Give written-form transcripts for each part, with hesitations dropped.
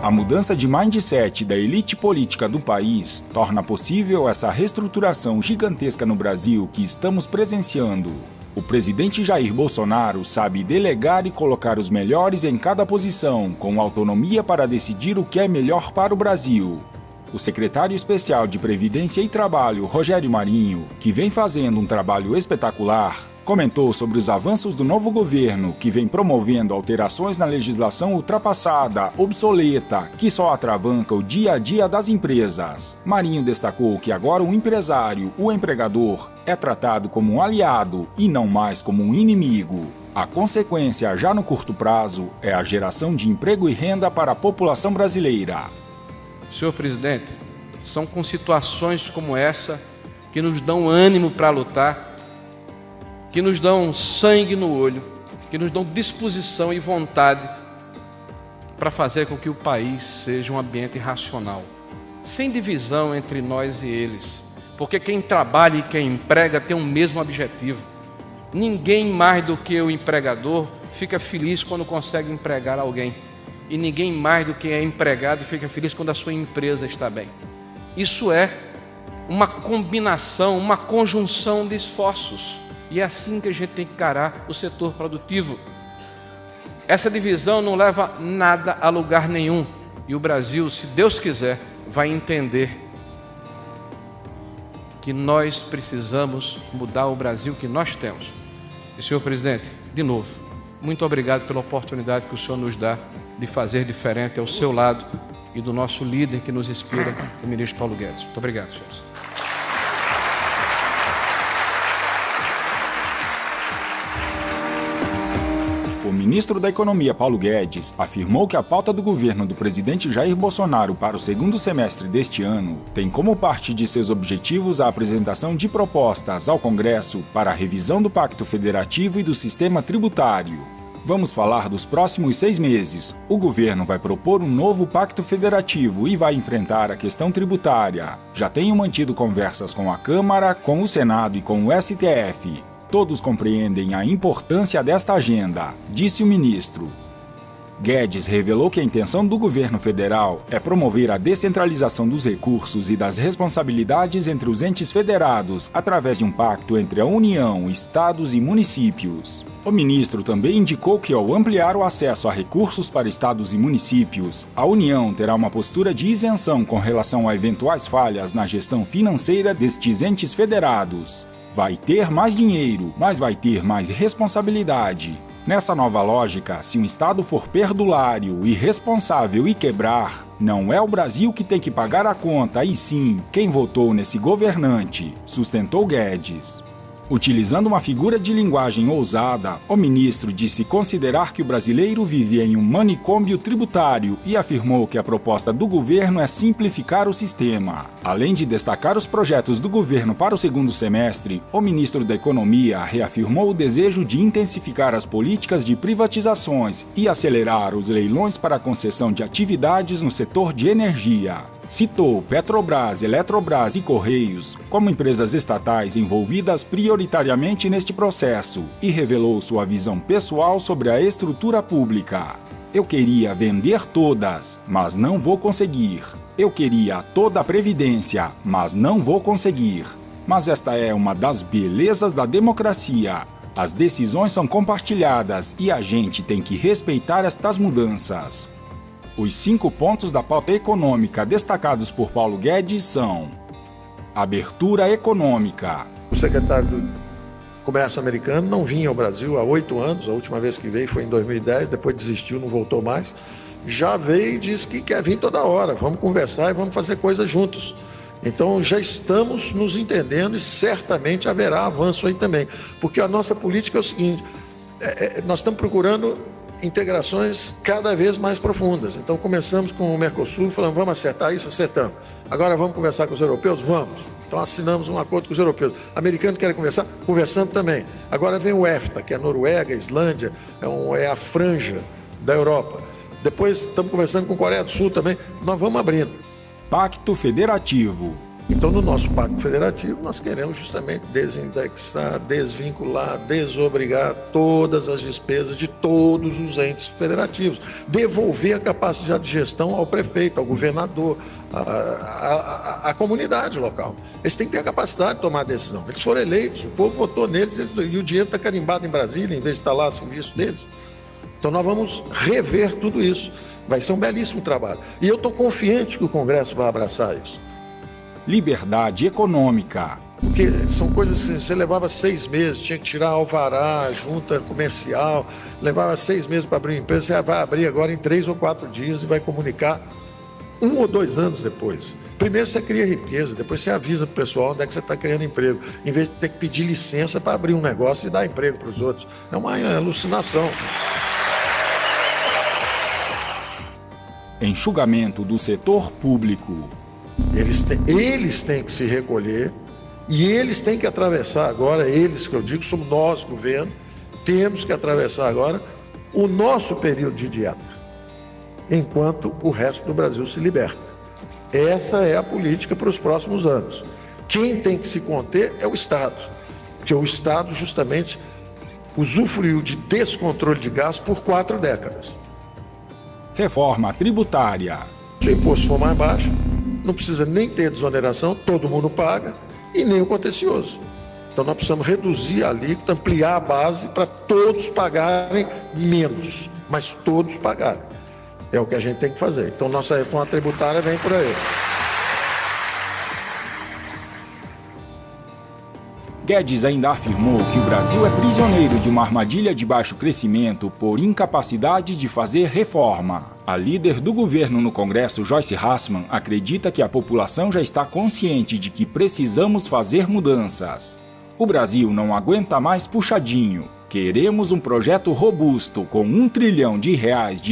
A mudança de mindset da elite política do país torna possível essa reestruturação gigantesca no Brasil que estamos presenciando. O presidente Jair Bolsonaro sabe delegar e colocar os melhores em cada posição, com autonomia para decidir o que é melhor para o Brasil. O secretário especial de Previdência e Trabalho, Rogério Marinho, que vem fazendo um trabalho espetacular, comentou sobre os avanços do novo governo, que vem promovendo alterações na legislação ultrapassada, obsoleta, que só atravanca o dia a dia das empresas. Marinho destacou que agora o empresário, o empregador, é tratado como um aliado e não mais como um inimigo. A consequência, já no curto prazo, é a geração de emprego e renda para a população brasileira. Senhor presidente, são com situações como essa que nos dão ânimo para lutar, que nos dão sangue no olho, que nos dão disposição e vontade para fazer com que o país seja um ambiente racional, sem divisão entre nós e eles, porque quem trabalha e quem emprega tem o mesmo objetivo. Ninguém mais do que o empregador fica feliz quando consegue empregar alguém, e ninguém mais do que é empregado fica feliz quando a sua empresa está bem. Isso é uma combinação, uma conjunção de esforços. E é assim que a gente tem que encarar o setor produtivo. Essa divisão não leva nada a lugar nenhum. E o Brasil, se Deus quiser, vai entender que nós precisamos mudar o Brasil que nós temos. E, senhor presidente, de novo, muito obrigado pela oportunidade que o senhor nos dá de fazer diferente ao seu lado e do nosso líder que nos inspira, o ministro Paulo Guedes. Muito obrigado, senhores. O ministro da Economia, Paulo Guedes, afirmou que a pauta do governo do presidente Jair Bolsonaro para o segundo semestre deste ano tem como parte de seus objetivos a apresentação de propostas ao Congresso para a revisão do Pacto Federativo e do sistema tributário. Vamos falar dos próximos 6 meses. O governo vai propor um novo Pacto Federativo e vai enfrentar a questão tributária. Já tenho mantido conversas com a Câmara, com o Senado e com o STF. Todos compreendem a importância desta agenda, disse o ministro. Guedes revelou que a intenção do governo federal é promover a descentralização dos recursos e das responsabilidades entre os entes federados através de um pacto entre a União, estados e municípios. O ministro também indicou que, ao ampliar o acesso a recursos para estados e municípios, a União terá uma postura de isenção com relação a eventuais falhas na gestão financeira destes entes federados. Vai ter mais dinheiro, mas vai ter mais responsabilidade. Nessa nova lógica, se um Estado for perdulário, irresponsável e quebrar, não é o Brasil que tem que pagar a conta, e sim quem votou nesse governante, sustentou Guedes. Utilizando uma figura de linguagem ousada, o ministro disse considerar que o brasileiro vive em um manicômio tributário e afirmou que a proposta do governo é simplificar o sistema. Além de destacar os projetos do governo para o segundo semestre, o ministro da Economia reafirmou o desejo de intensificar as políticas de privatizações e acelerar os leilões para a concessão de atividades no setor de energia. Citou Petrobras, Eletrobras e Correios como empresas estatais envolvidas prioritariamente neste processo e revelou sua visão pessoal sobre a estrutura pública. Eu queria vender todas, mas não vou conseguir. Eu queria toda a Previdência, mas não vou conseguir. Mas esta é uma das belezas da democracia. As decisões são compartilhadas e a gente tem que respeitar estas mudanças. Os 5 pontos da pauta econômica destacados por Paulo Guedes são: abertura econômica. O secretário do Comércio americano não vinha ao Brasil há 8 anos, a última vez que veio foi em 2010, depois desistiu, não voltou mais. Já veio e disse que quer vir toda hora, vamos conversar e vamos fazer coisas juntos. Então já estamos nos entendendo e certamente haverá avanço aí também, porque a nossa política é o seguinte, nós estamos procurando integrações cada vez mais profundas. Então começamos com o Mercosul, falando, vamos acertar isso, acertamos. Agora vamos conversar com os europeus? Vamos. Então assinamos um acordo com os europeus. Americanos querem conversar? Conversando também. Agora vem o EFTA, que é a Noruega, a Islândia, é a franja da Europa. Depois estamos conversando com a Coreia do Sul também. Nós vamos abrindo. Pacto Federativo. Então, no nosso Pacto Federativo, nós queremos justamente desindexar, desvincular, desobrigar todas as despesas de todos os entes federativos, devolver a capacidade de gestão ao prefeito, ao governador, à comunidade local. Eles têm que ter a capacidade de tomar a decisão. Eles foram eleitos, o povo votou neles, e o dinheiro está carimbado em Brasília, em vez de estar lá a serviço deles. Então, nós vamos rever tudo isso. Vai ser um belíssimo trabalho. E eu estou confiante que o Congresso vai abraçar isso. Liberdade econômica. Porque são coisas assim, você levava 6 meses, tinha que tirar alvará, junta comercial, levava 6 meses para abrir uma empresa, você vai abrir agora em 3 ou 4 dias e vai comunicar 1 ou 2 anos depois. Primeiro você cria riqueza, depois você avisa para o pessoal onde é que você está criando emprego, em vez de ter que pedir licença para abrir um negócio e dar emprego para os outros. É uma alucinação. Enxugamento do setor público. Eles têm que se recolher e eles têm que atravessar agora, eles que eu digo, somos nós, governo, temos que atravessar agora o nosso período de dieta, enquanto o resto do Brasil se liberta. Essa é a política para os próximos anos. Quem tem que se conter é o Estado, porque o Estado justamente usufruiu de descontrole de gasto por 4 décadas. Reforma tributária. Se o imposto for mais baixo, não precisa nem ter desoneração, todo mundo paga, e nem o contencioso. Então nós precisamos reduzir a alíquota, ampliar a base para todos pagarem menos, mas todos pagarem. É o que a gente tem que fazer. Então nossa reforma tributária vem por aí. Guedes ainda afirmou que o Brasil é prisioneiro de uma armadilha de baixo crescimento por incapacidade de fazer reforma. A líder do governo no Congresso, Joyce Hasselmann, acredita que a população já está consciente de que precisamos fazer mudanças. O Brasil não aguenta mais puxadinho. Queremos um projeto robusto com R$1 trilhão de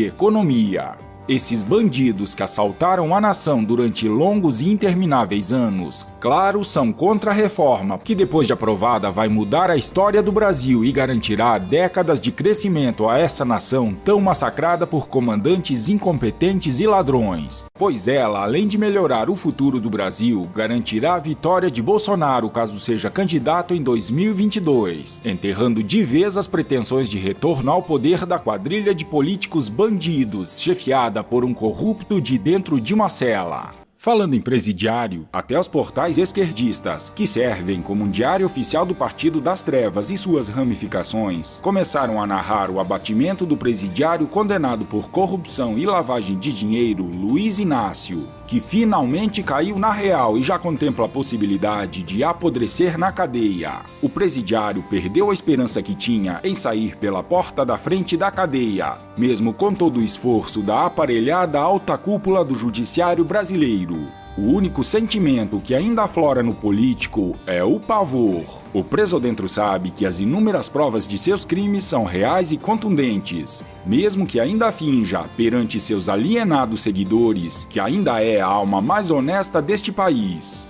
economia. Esses bandidos que assaltaram a nação durante longos e intermináveis anos, claro, são contra a reforma, que depois de aprovada vai mudar a história do Brasil e garantirá décadas de crescimento a essa nação tão massacrada por comandantes incompetentes e ladrões. Pois ela, além de melhorar o futuro do Brasil, garantirá a vitória de Bolsonaro caso seja candidato em 2022, enterrando de vez as pretensões de retorno ao poder da quadrilha de políticos bandidos, chefiada por um corrupto de dentro de uma cela. Falando em presidiário, até os portais esquerdistas, que servem como um diário oficial do Partido das Trevas e suas ramificações, começaram a narrar o abatimento do presidiário condenado por corrupção e lavagem de dinheiro, Luiz Inácio, que finalmente caiu na real e já contempla a possibilidade de apodrecer na cadeia. O presidiário perdeu a esperança que tinha em sair pela porta da frente da cadeia, mesmo com todo o esforço da aparelhada alta cúpula do judiciário brasileiro. O único sentimento que ainda aflora no político é o pavor. O preso dentro sabe que as inúmeras provas de seus crimes são reais e contundentes, mesmo que ainda finja, perante seus alienados seguidores, que ainda é a alma mais honesta deste país.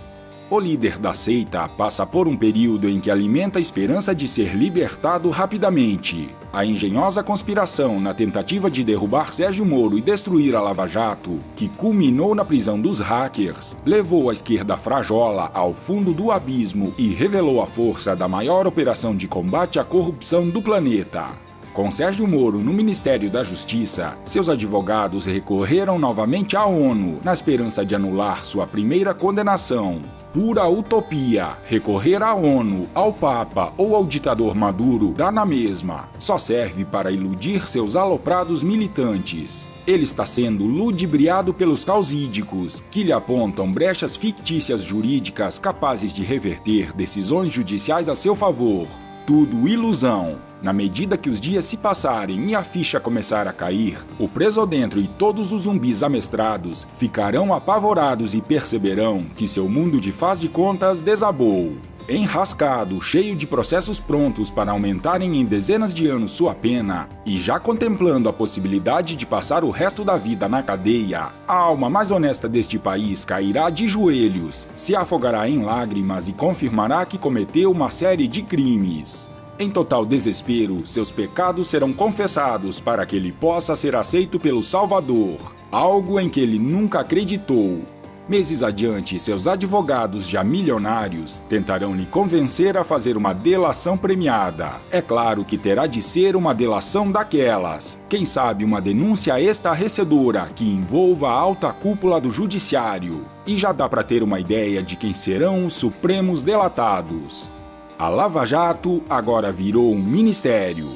O líder da seita passa por um período em que alimenta a esperança de ser libertado rapidamente. A engenhosa conspiração na tentativa de derrubar Sérgio Moro e destruir a Lava Jato, que culminou na prisão dos hackers, levou a esquerda frajola ao fundo do abismo e revelou a força da maior operação de combate à corrupção do planeta. Com Sérgio Moro no Ministério da Justiça, seus advogados recorreram novamente à ONU, na esperança de anular sua primeira condenação. Pura utopia, recorrer à ONU, ao Papa ou ao ditador Maduro dá na mesma, só serve para iludir seus aloprados militantes. Ele está sendo ludibriado pelos causídicos, que lhe apontam brechas fictícias jurídicas capazes de reverter decisões judiciais a seu favor. Tudo ilusão. Na medida que os dias se passarem e a ficha começar a cair, o preso dentro e todos os zumbis amestrados ficarão apavorados e perceberão que seu mundo de faz de contas desabou. Enrascado, cheio de processos prontos para aumentarem em dezenas de anos sua pena, e já contemplando a possibilidade de passar o resto da vida na cadeia, a alma mais honesta deste país cairá de joelhos, se afogará em lágrimas e confirmará que cometeu uma série de crimes. Em total desespero, seus pecados serão confessados para que ele possa ser aceito pelo Salvador, algo em que ele nunca acreditou. Meses adiante, seus advogados já milionários tentarão lhe convencer a fazer uma delação premiada. É claro que terá de ser uma delação daquelas. Quem sabe uma denúncia estarrecedora que envolva a alta cúpula do judiciário. E já dá para ter uma ideia de quem serão os supremos delatados. A Lava Jato agora virou um ministério.